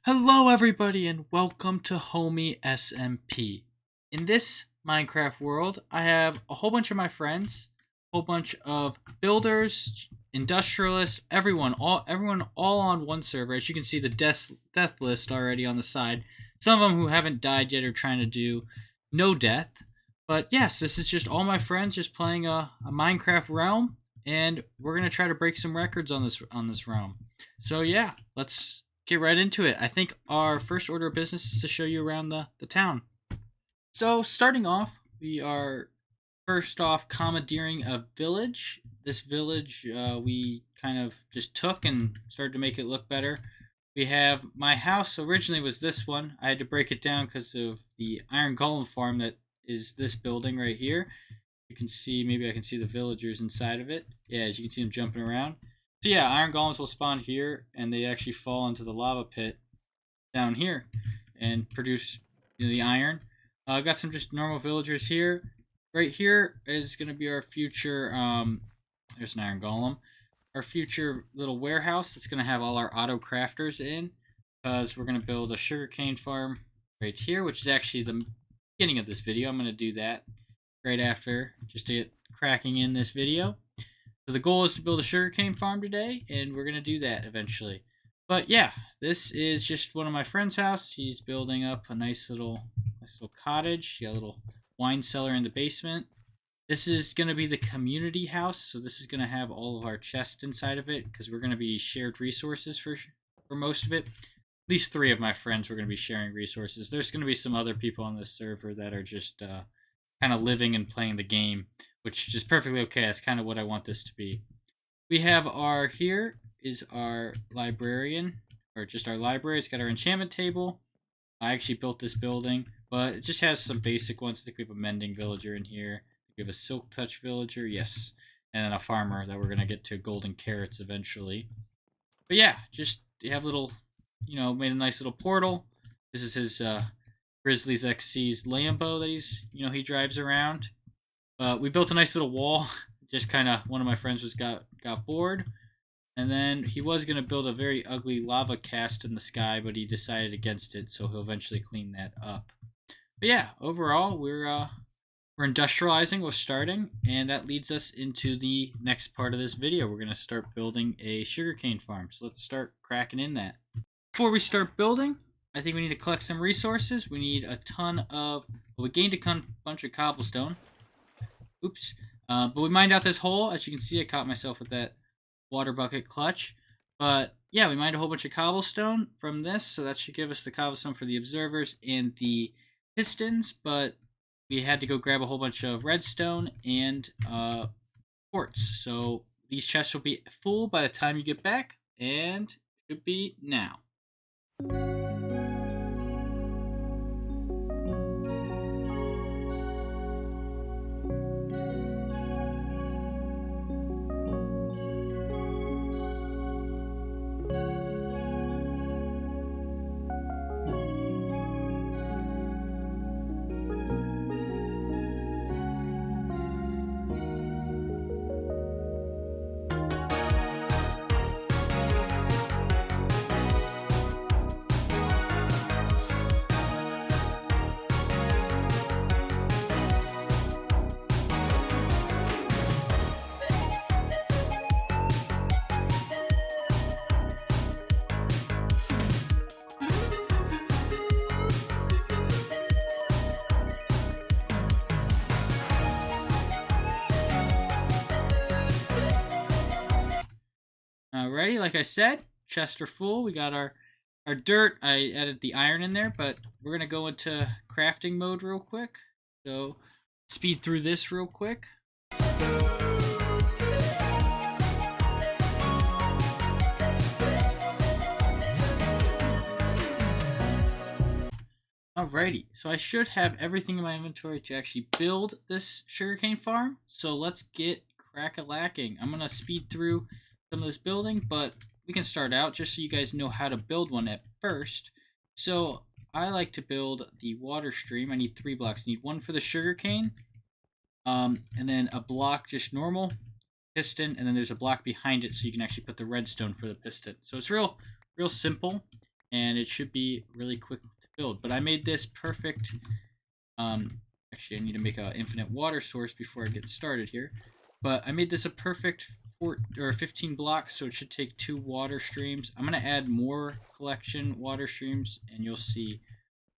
Hello everybody and welcome to Homie SMP. In this Minecraft world, I have a whole bunch of my friends, a whole bunch of builders, industrialists, everyone all on one server. As you can see the death list already on the side. Some of them who haven't died yet are trying to do no death. But yes, this is just all my friends just playing a Minecraft realm, and we're going to try to break some records on this realm. So yeah, let's get right into it. I think our first order of business is to show you around the town. So starting off, we are first off commandeering a village. This village we kind of just took and started to make it look better. We have my house originally was this one. I had to break it down because of the iron golem farm that is this building right here. You can see, maybe I can see the villagers inside of it. Yeah, as you can see them jumping around. So yeah, iron golems will spawn here, and they actually fall into the lava pit down here and produce the iron. I've got some just normal villagers here. Right here is going to be our future, there's an iron golem. Our future little warehouse that's going to have all our auto crafters in, because we're going to build a sugarcane farm right here, which is actually the beginning of this video. I'm going to do that right after, just to get cracking in this video. So the goal is to build a sugarcane farm today, and we're going to do that eventually. But yeah, this is just one of my friend's house. He's building up a nice little cottage. He got a little wine cellar in the basement. This is going to be the community house, so this is going to have all of our chests inside of it, because we're going to be shared resources for most of it. At least 3 of my friends we're going to be sharing resources. There's going to be some other people on this server that are just kind of living and playing the game, which is perfectly okay. That's kind of what I want this to be. We have here is our librarian, or just our library. It's got our enchantment table. I actually built this building, but it just has some basic ones. I think we have a mending villager in here. We have a silk touch villager, yes, and then a farmer that we're going to get to golden carrots eventually. But yeah, just you have little, made a nice little portal. This is his Grizzlies XC's Lambo that he drives around. We built a nice little wall. Just kind of, one of my friends got bored, and then he was gonna build a very ugly lava cast in the sky, but he decided against it, so he'll eventually clean that up. But yeah, overall we're industrializing. We're starting, and that leads us into the next part of this video. We're gonna start building a sugarcane farm. So let's start cracking in that. Before we start building, I think we need to collect some resources. We need a ton of. Well, we gained a bunch of cobblestone. Oops. But we mined out this hole. As you can see, I caught myself with that water bucket clutch. But yeah, we mined a whole bunch of cobblestone from this, so that should give us the cobblestone for the observers and the pistons. But we had to go grab a whole bunch of redstone and quartz. So these chests will be full by the time you get back, and should be now. Alrighty, like I said, chests are full. We got our dirt. I added the iron in there, but we're gonna go into crafting mode real quick. So speed through this real quick. Alrighty, so I should have everything in my inventory to actually build this sugarcane farm. So let's get crack-a-lacking. I'm gonna speed through some of this building, but we can start out just so you guys know how to build one at first. So I like to build the water stream. I need 3 blocks. I need 1 for the sugarcane, and then a block just normal piston, and then there's a block behind it so you can actually put the redstone for the piston. So it's real simple. and it should be really quick to build. But I made this perfect. Actually, I need to make an infinite water source before I get started here. But I made this a perfect 15 blocks, so it should take 2 water streams. I'm going to add more collection water streams, and you'll see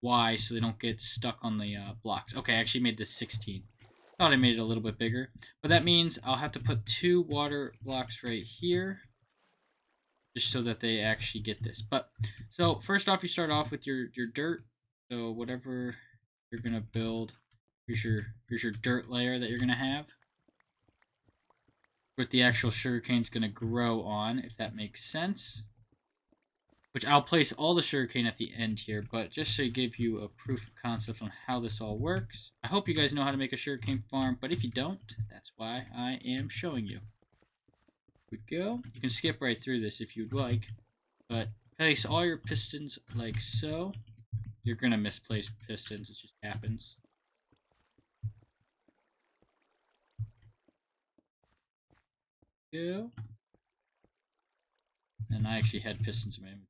why, so they don't get stuck on the blocks. Okay, I actually made this 16. Thought I made it a little bit bigger. But that means I'll have to put 2 water blocks right here, just so that they actually get this. But so first off, you start off with your dirt. So whatever you're going to build, here's your dirt layer that you're going to have. What the actual sugarcane's going to grow on, if that makes sense. Which I'll place all the sugarcane at the end here, but just to give you a proof of concept on how this all works. I hope you guys know how to make a sugarcane farm, but if you don't, that's why I am showing you. Here we go. You can skip right through this if you'd like, but place all your pistons like so. You're going to misplace pistons, it just happens. Go. And I actually had pistons in my inventory.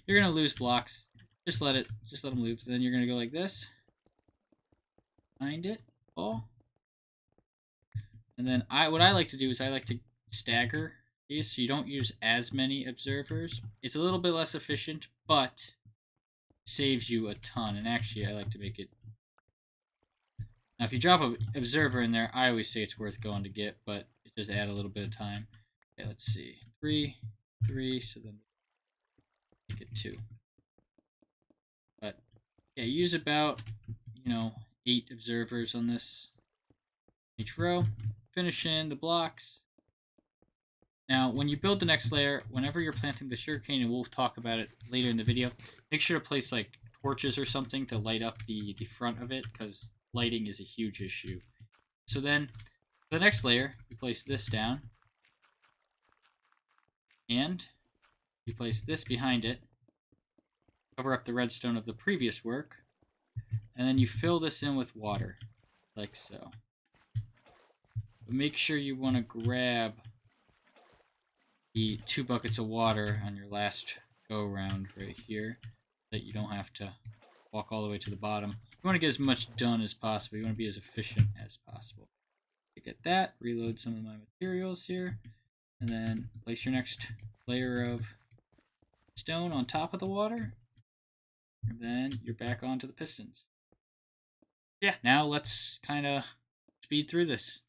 You're gonna lose blocks. Just let them lose. Then you're gonna go like this. Find it, all. And then what I like to do is I like to stagger these so you don't use as many observers. It's a little bit less efficient, but it saves you a ton. And actually, I like to make it. Now, if you drop an observer in there, I always say it's worth going to get, but it does add a little bit of time. Okay, let's see. 3, so then make it 2. But yeah, use about 8 observers on this each row. Finish in the blocks. Now, when you build the next layer, whenever you're planting the sugarcane, and we'll talk about it later in the video, make sure to place like torches or something to light up the front of it, because lighting is a huge issue. So then, for the next layer, you place this down, and you place this behind it, cover up the redstone of the previous work, and then you fill this in with water, like so. But make sure you want to grab the 2 buckets of water on your last go around right here, so that you don't have to walk all the way to the bottom. You want to get as much done as possible. You want to be as efficient as possible. You get that, reload some of my materials here, and then place your next layer of stone on top of the water, and then you're back onto the pistons. Yeah, now let's kind of speed through this.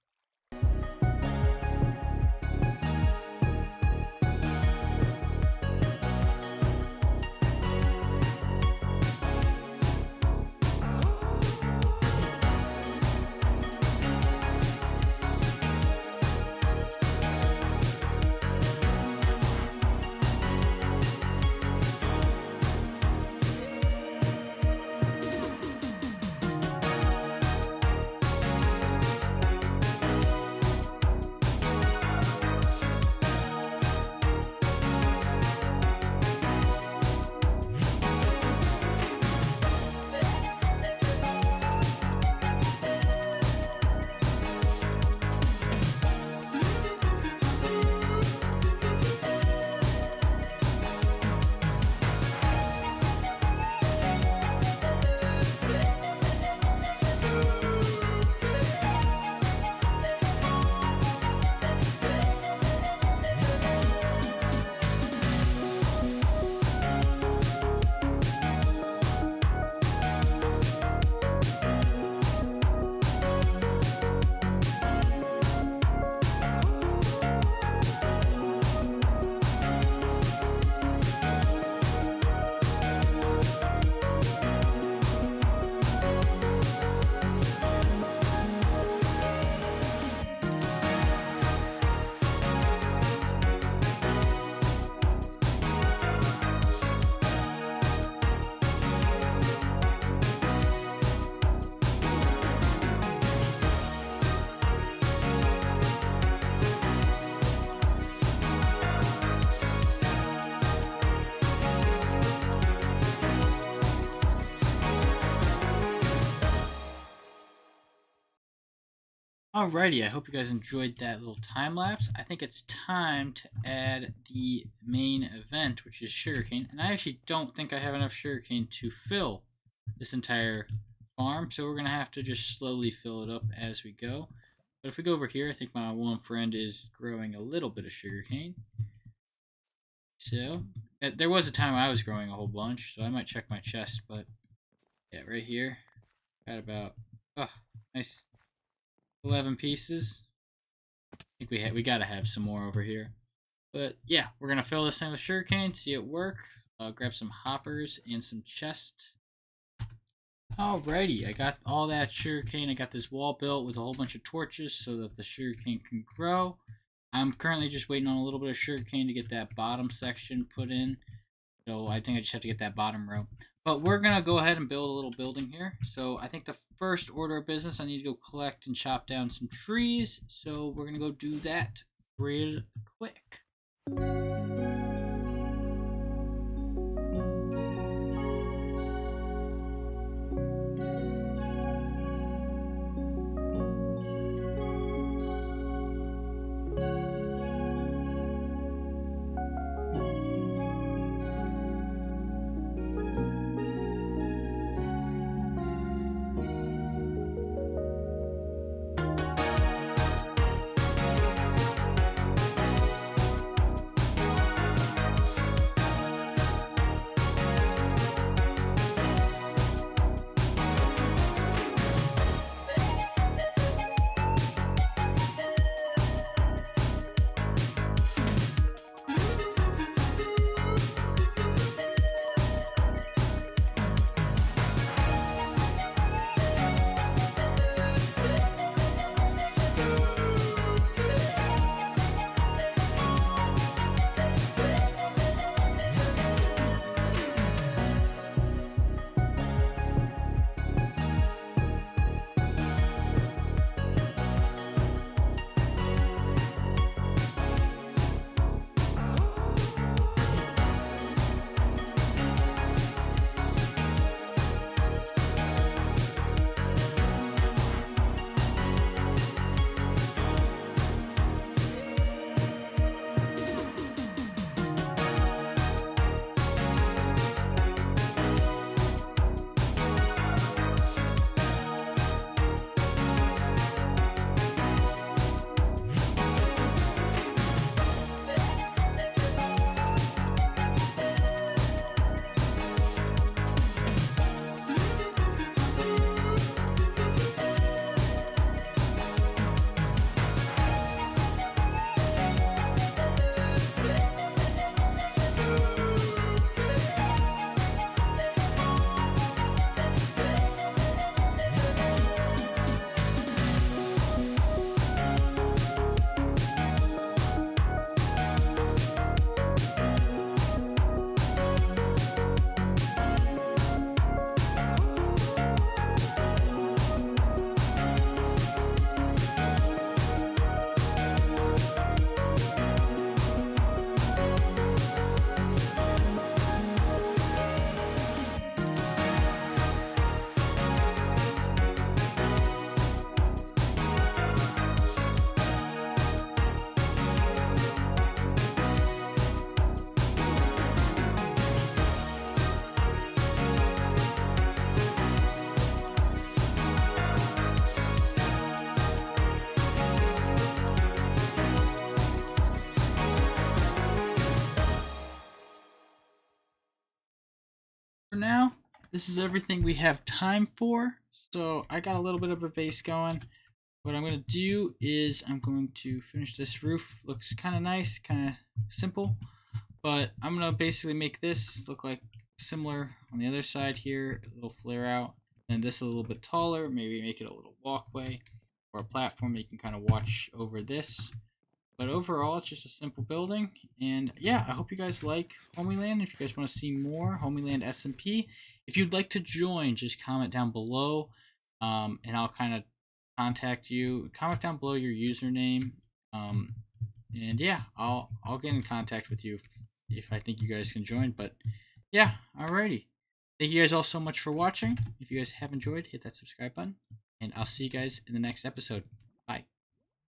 Alrighty, I hope you guys enjoyed that little time lapse. I think it's time to add the main event, which is sugarcane. And I actually don't think I have enough sugarcane to fill this entire farm, so we're going to have to just slowly fill it up as we go. But if we go over here, I think my one friend is growing a little bit of sugarcane. So, there was a time I was growing a whole bunch, so I might check my chest, but yeah, right here, got about, oh, nice 11 pieces. I think we gotta have some more over here. But yeah, we're gonna fill this in with sugarcane, see it work. Grab some hoppers and some chest. Alrighty, I got all that sugarcane. I got this wall built with a whole bunch of torches so that the sugarcane can grow. I'm currently just waiting on a little bit of sugarcane to get that bottom section put in. So I think I just have to get that bottom row. But we're going to go ahead and build a little building here. So I think the first order of business, I need to go collect and chop down some trees. So we're going to go do that real quick. For now, this is everything we have time for. So I got a little bit of a base going. What I'm going to do is I'm going to finish this roof. Looks kind of nice, kind of simple. But I'm going to basically make this look like similar on the other side here. A little flare out. And this a little bit taller. Maybe make it a little walkway or a platform that you can kind of watch over this. But overall, it's just a simple building. And yeah, I hope you guys like Homieland. If you guys want to see more Homieland SMP, if you'd like to join, just comment down below, and I'll kind of contact you. Comment down below your username, and yeah, I'll get in contact with you if I think you guys can join. But yeah, alrighty. Thank you guys all so much for watching. If you guys have enjoyed, hit that subscribe button, and I'll see you guys in the next episode. Bye. Bye.